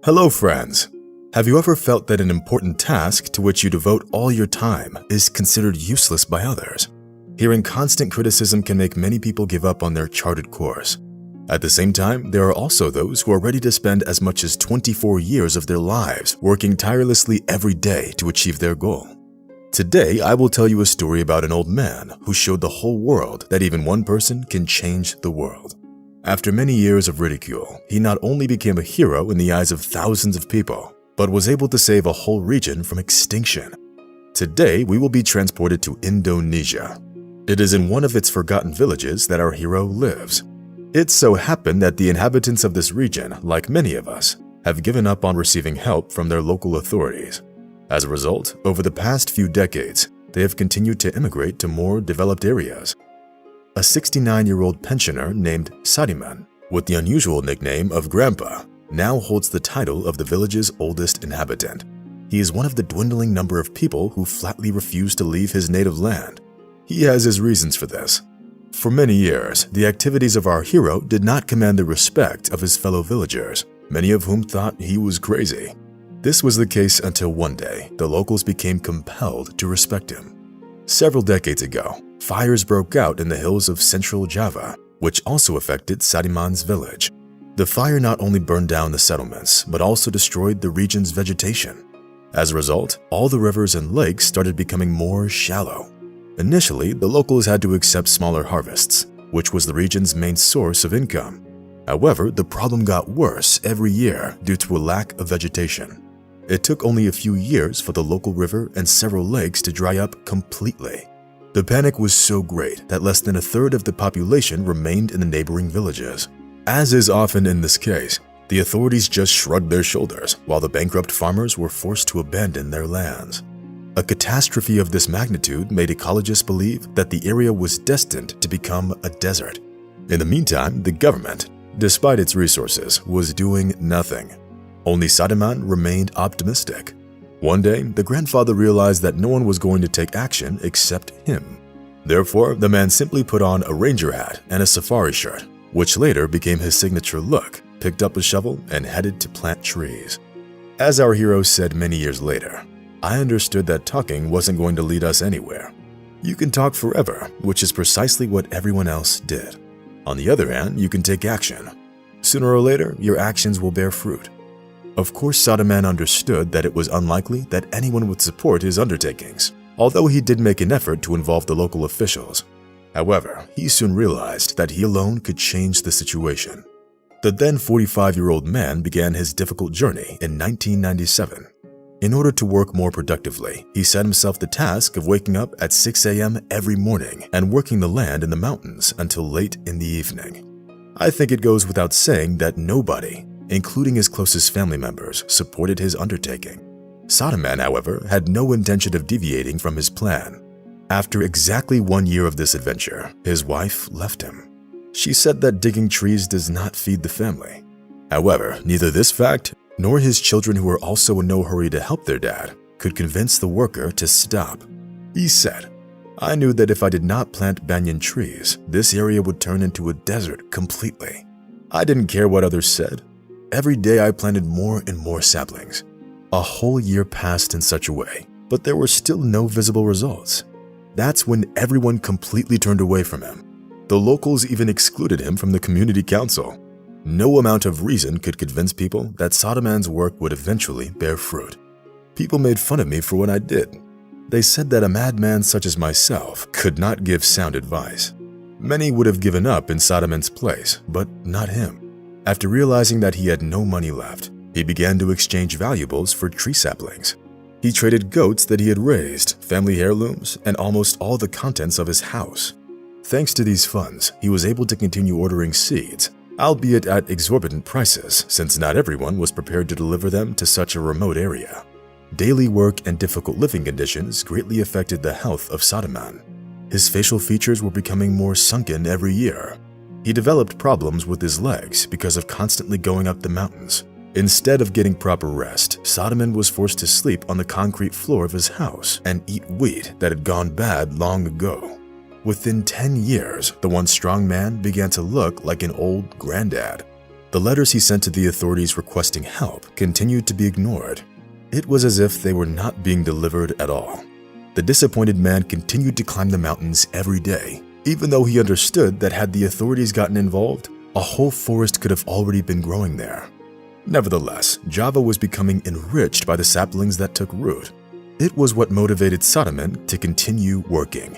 Hello friends! Have you ever felt that an important task to which you devote all your time is considered useless by others? Hearing constant criticism can make many people give up on their charted course. At the same time, there are also those who are ready to spend as much as 24 years of their lives working tirelessly every day to achieve their goal. Today, I will tell you a story about an old man who showed the whole world that even one person can change the world. After many years of ridicule, he not only became a hero in the eyes of thousands of people, but was able to save a whole region from extinction. Today, we will be transported to Indonesia. It is in one of its forgotten villages that our hero lives. It so happened that the inhabitants of this region, like many of us, have given up on receiving help from their local authorities. As a result, over the past few decades, they have continued to immigrate to more developed areas. A 69-year-old pensioner named Sadiman, with the unusual nickname of Grandpa, now holds the title of the village's oldest inhabitant. He is one of the dwindling number of people who flatly refuse to leave his native land. He has his reasons for this. For many years, the activities of our hero did not command the respect of his fellow villagers, many of whom thought he was crazy. This was the case until one day, the locals became compelled to respect him. Several decades ago, fires broke out in the hills of central Java, which also affected Sadiman's village. The fire not only burned down the settlements, but also destroyed the region's vegetation. As a result, all the rivers and lakes started becoming more shallow. Initially, the locals had to accept smaller harvests, which was the region's main source of income. However, the problem got worse every year due to a lack of vegetation. It took only a few years for the local river and several lakes to dry up completely. The panic was so great that less than a third of the population remained in the neighboring villages. As is often in this case, the authorities just shrugged their shoulders while the bankrupt farmers were forced to abandon their lands. A catastrophe of this magnitude made ecologists believe that the area was destined to become a desert. In the meantime, the government, despite its resources, was doing nothing. Only Sadiman remained optimistic. One day, the grandfather realized that no one was going to take action except him. Therefore, the man simply put on a ranger hat and a safari shirt, which later became his signature look, picked up a shovel, and headed to plant trees. As our hero said many years later, "I understood that talking wasn't going to lead us anywhere. You can talk forever, which is precisely what everyone else did. On the other hand, you can take action. Sooner or later, your actions will bear fruit." Of course, Sadiman understood that it was unlikely that anyone would support his undertakings, although he did make an effort to involve the local officials. However, he soon realized that he alone could change the situation. The then 45-year-old man began his difficult journey in 1997. In order to work more productively, he set himself the task of waking up at 6 a.m. every morning and working the land in the mountains until late in the evening. I think it goes without saying that nobody, including his closest family members, supported his undertaking. Sadiman, however, had no intention of deviating from his plan. After exactly 1 year of this adventure, his wife left him. She said that digging trees does not feed the family. However, neither this fact nor his children, who were also in no hurry to help their dad, could convince the worker to stop. He said, "I knew that if I did not plant banyan trees, this area would turn into a desert completely. I didn't care what others said. Every day I planted more and more saplings." A whole year passed in such a way, but there were still no visible results. That's when everyone completely turned away from him. The locals even excluded him from the community council. No amount of reason could convince people that Sadiman's work would eventually bear fruit. People made fun of me for what I did. They said that a madman such as myself could not give sound advice. Many would have given up in Sadiman's place, but not him. After realizing that he had no money left, he began to exchange valuables for tree saplings. He traded goats that he had raised, family heirlooms, and almost all the contents of his house. Thanks to these funds, he was able to continue ordering seeds, albeit at exorbitant prices, since not everyone was prepared to deliver them to such a remote area. Daily work and difficult living conditions greatly affected the health of Sadiman. His facial features were becoming more sunken every year. He developed problems with his legs because of constantly going up the mountains. Instead of getting proper rest, Sadiman was forced to sleep on the concrete floor of his house and eat wheat that had gone bad long ago. Within 10 years, the once strong man began to look like an old granddad. The letters he sent to the authorities requesting help continued to be ignored. It was as if they were not being delivered at all. The disappointed man continued to climb the mountains every day, even though he understood that had the authorities gotten involved, a whole forest could have already been growing there. Nevertheless, Java was becoming enriched by the saplings that took root. It was what motivated Sadaman to continue working.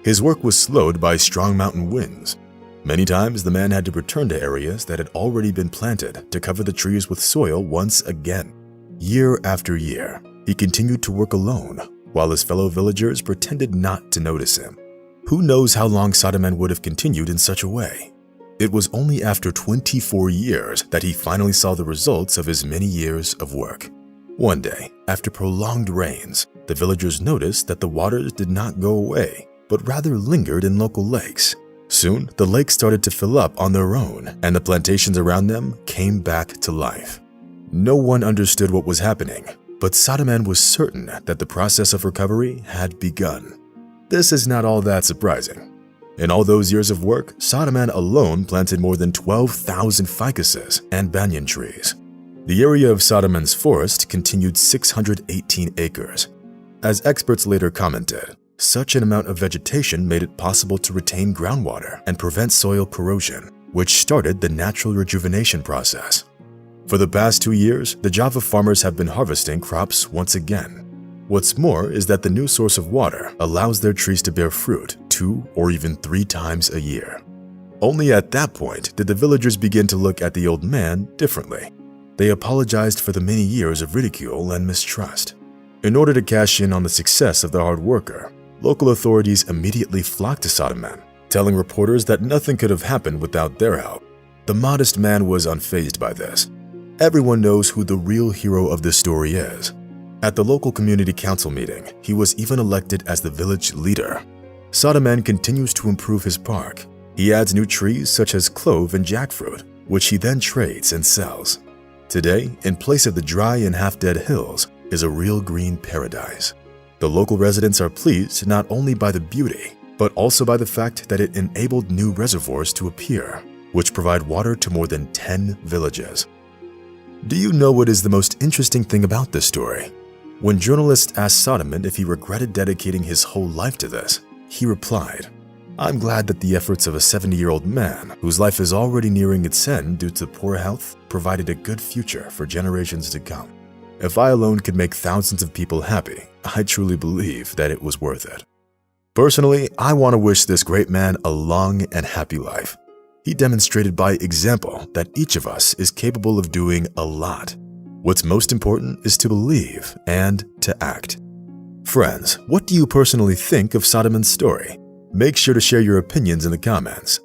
His work was slowed by strong mountain winds. Many times, the man had to return to areas that had already been planted to cover the trees with soil once again. Year after year, he continued to work alone, while his fellow villagers pretended not to notice him. Who knows how long Sadaman would have continued in such a way? It was only after 24 years that he finally saw the results of his many years of work. One day, after prolonged rains, the villagers noticed that the waters did not go away, but rather lingered in local lakes. Soon, the lakes started to fill up on their own, and the plantations around them came back to life. No one understood what was happening, but Sadaman was certain that the process of recovery had begun. This is not all that surprising. In all those years of work, Sadaman alone planted more than 12,000 ficuses and banyan trees. The area of Sadaman's forest continued 618 acres. As experts later commented, such an amount of vegetation made it possible to retain groundwater and prevent soil corrosion, which started the natural rejuvenation process. For the past 2 years, the Java farmers have been harvesting crops once again. What's more is that the new source of water allows their trees to bear fruit 2 or even 3 times a year. Only at that point did the villagers begin to look at the old man differently. They apologized for the many years of ridicule and mistrust. In order to cash in on the success of the hard worker, local authorities immediately flocked to Sadaman, telling reporters that nothing could have happened without their help. The modest man was unfazed by this. Everyone knows who the real hero of this story is. At the local community council meeting, he was even elected as the village leader. Sadaman continues to improve his park. He adds new trees such as clove and jackfruit, which he then trades and sells. Today, in place of the dry and half-dead hills, is a real green paradise. The local residents are pleased not only by the beauty, but also by the fact that it enabled new reservoirs to appear, which provide water to more than 10 villages. Do you know what is the most interesting thing about this story? When journalists asked Sadaman if he regretted dedicating his whole life to this, he replied, "I'm glad that the efforts of a 70-year-old man, whose life is already nearing its end due to poor health, provided a good future for generations to come. If I alone could make thousands of people happy, I truly believe that it was worth it." Personally, I want to wish this great man a long and happy life. He demonstrated by example that each of us is capable of doing a lot. What's most important is to believe and to act. Friends, what do you personally think of Sadaman's story? Make sure to share your opinions in the comments.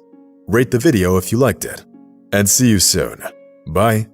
Rate the video if you liked it. And see you soon. Bye.